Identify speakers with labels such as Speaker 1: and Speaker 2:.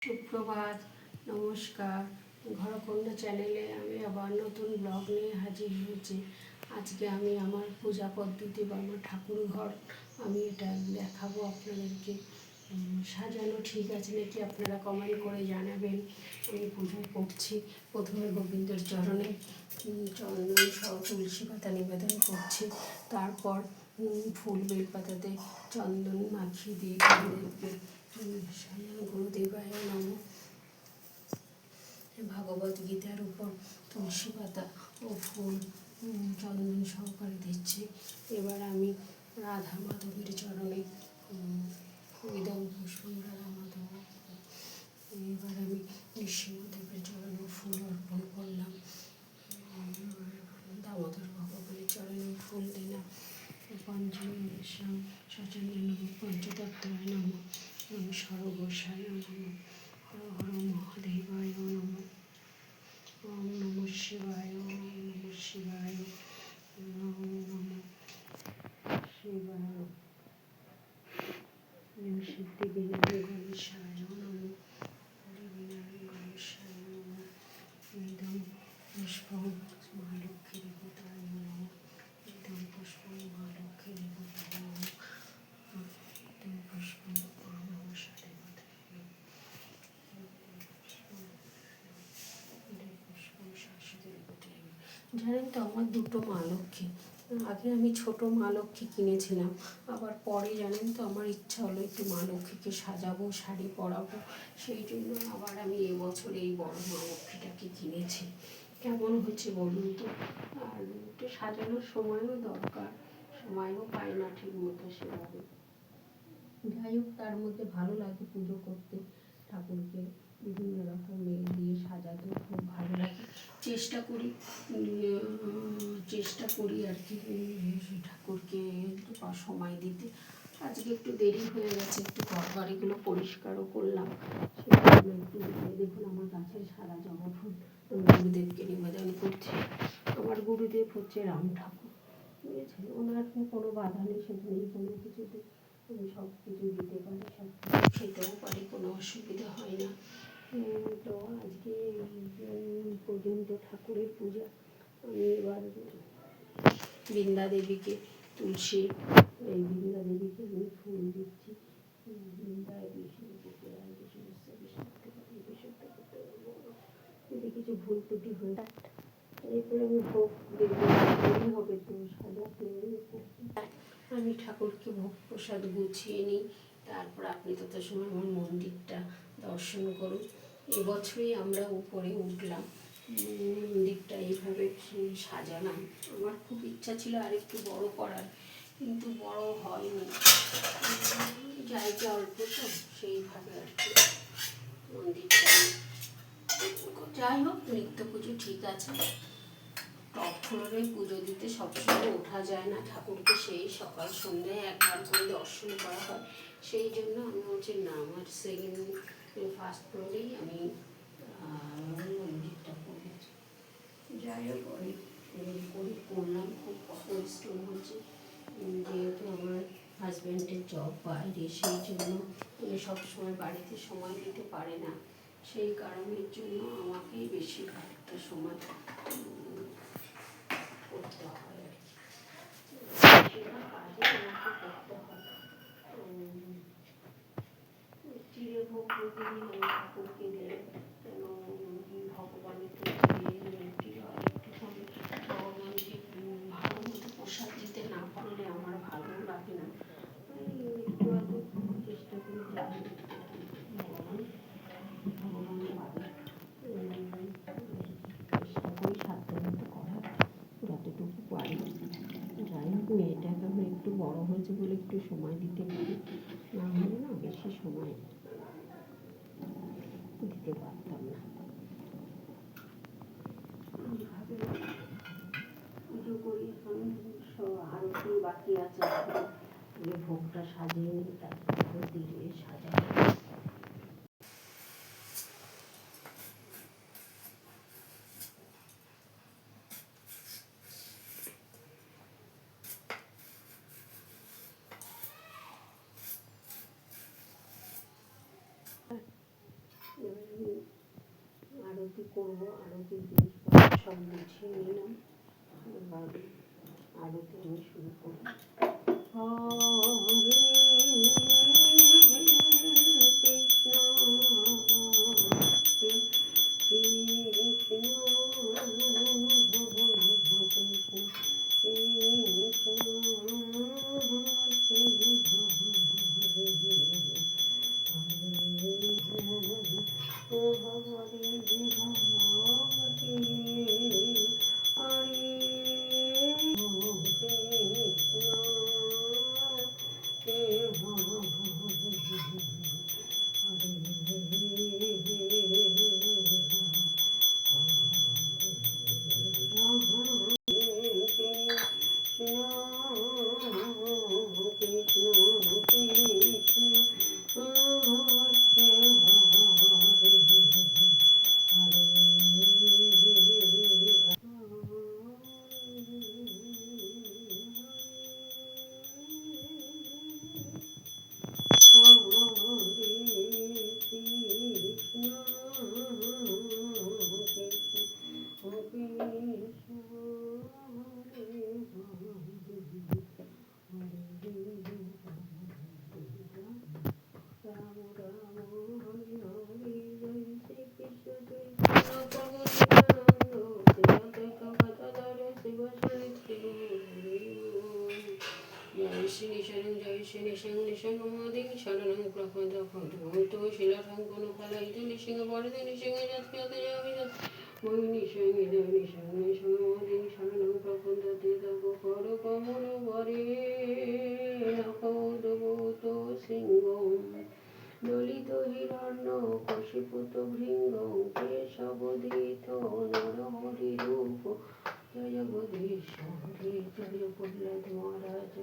Speaker 1: সুপ্রভাত, নমস্কার। ঘরকন্যা চ্যানেলে আমি আবার নতুন ব্লগ নিয়ে হাজির হয়েছি। আজকে আমি আমার পূজা পদ্ধতি বা আমার ঠাকুর ঘর আমি এটা দেখাবো আপনাদেরকে। সাজানো ঠিক আছে নাকি আপনারা কমেন্ট করে জানাবেন। আমি পুজো করছি। প্রথমে গোবিন্দর চরণে চন্দন সহ তুলসী পাতা নিবেদন করছি। তারপর ফুল বেলপাতাতে চন্দন মাখিয়ে দিয়ে গুরুদেবকে গুরুদেবায় নম ভাগবত গীতার উপর তুলসী পাতা ও ফুল চন্দন সহকারে দিচ্ছি। এবার আমি রাধা মাধবের চরণে ইদম পুষ্পম রাধা মাধব। এবার আমি নৃসিংহদেবের চরণে ফুল অর্পণ করলাম। দামোদর ভগবানের চরণে ফুল দিলাম। পঞ্চমেশাম সচন্দন পঞ্চতত্ত্বায় নম সর্বগোসায় নম হর মহাদেবায় নম ওম নমঃ শিবায় ওম নমঃ শিবায় ওম নমঃ শিবায় সিদ্ধি বিনায়ক গণেশায় নম বিনায়ক গণেশায় নম ইদম পুষ্পম মহালক্ষ্মী দেবতায় নম ইদম পুষ্পম মহালক্ষ্মী দেবতায় নম ইদম পুষ্পম মহামনসা দেবতায় নম জানেন তো আমার দুটো মা লক্ষ্মী। আগে আমি ছোট মা লক্ষ্মী কিনেছিলাম, আবার পরে জানেন তো আমার ইচ্ছা হলো একটু মা লক্ষ্মীকে সাজাবো, শাড়ি পরাবো। সেই জন্য আবার আমি এবছর এই বড় মা লক্ষ্মীটাকে কিনেছি। কেমন হচ্ছে বলুন তো। আর একটু সাজানোর সময়ও দরকার, সময়ও পাই না ঠিক মতো সেভাবে। যাই হোক, তার মধ্যে ভালো লাগে পুজো করতে, ঠাকুরকে বিভিন্ন রকম দিয়ে সাজাতে খুব ভালো লাগে। চেষ্টা করি আর কি ঠাকুরকে একটু সময় দিতে। আজকে একটু দেরি হয়ে গেছে, একটু ঘর বাড়িগুলো পরিষ্কারও করলাম। সেগুলো একটু দেখুন আমার গাছের সারা জবা ফুল গুরুদেবকে নিবেদন করছি। আমার গুরুদেব হচ্ছে রাম ঠাকুর, বুঝেছেন। ওনার কোনো বাধা নিষেধ নেই কোনো কিছুতে। আমি সব কিছু দিতে পারি, সব কিছু খেতেও পারি, কোনো অসুবিধা হয় না। তো আজকে পর্যন্ত ঠাকুরের পূজা। আমি এবার বৃন্দা দেবীকে বৃন্দা দেবীকে আমি ফুল দিচ্ছি। বৃন্দায় বিষ্ণু পুকুরায় বিষ্ণু যদি কিছু ভুল ত্রুটি হয়ে এরপরে আমি ভোগ দেবো, হবে তো সাজাতে। আমি ঠাকুরকে ভোগ প্রসাদ গুছিয়ে নিই। তারপর আপনি তত সময় আমার মন্দিরটা দর্শন করুন। এবছরই আমরা উপরে উঠলাম, মন্দিরটা এইভাবে সাজালাম। আমার খুব ইচ্ছা ছিল আর একটু বড় করার, কিন্তু বড় হয়নি, জায়গা অল্প তো সেইভাবে আর কি মন্দিরটা। যাই হোক, নিত্য পুজো ঠিক আছে। টপ ফ্লোরে পুজো দিতে সবসময় ওঠা যায় না, ঠাকুরকে সেই সকাল সন্ধ্যায় একবার করে দর্শন করা হয়। সেই জন্য আমি হচ্ছে না, আমার ফার্স্ট ফ্লোরেই আমি মন্দিরটা করেছি। যাই হোক, অনেক করলাম, খুব পরিশ্রম হচ্ছে। যেহেতু আমার হাজব্যান্ডের জব বাইরে, সেই জন্য উনি সবসময় বাড়িতে সময় দিতে পারে না। সেই কারণের জন্য আমাকেই বেশিরভাগটা সময় করতে হয় আর কি। বেশিরভাগ কাজে আমাকে করতে হয়। চিড়ে ভোগ প্রতিদিন আমি ঠাকুরকে দিই, যেন ভগবানের একটুখানি ভগবানকে ভালো মতো প্রসাদ দিতে না পারলে আমার ভালো লাগে না। একটু আধটু চেষ্টা করি ভগবানের বাড়ি চেষ্টা করি সাধ্যমতো করার, যতটুকু পারি। যাই হোক, মেয়েটাকে এখন একটু বড় হয়েছে বলে একটু সময় দিতে পারি, না হলে না বেশি সময় দিতে পারতাম না। এইভাবে পুজো করি। এখন আরতি বাকি আছে, ভোগটা সাজিয়ে নিই, তারপর দিয়ে সাজাই। কি করবো, আরতির জিনিসপত্র সব গুছিয়ে নিলাম। এবার আরতি আমি শুরু করবো। হরে কৃষ্ণ কৃষ্ণ দলিত হিরণ্য কশিপুত ভৃঙ্গ কেশবদিত নরহরি রূপ জয় জগদীশ্বরে জয় প্রহ্লাদ মহারাজ।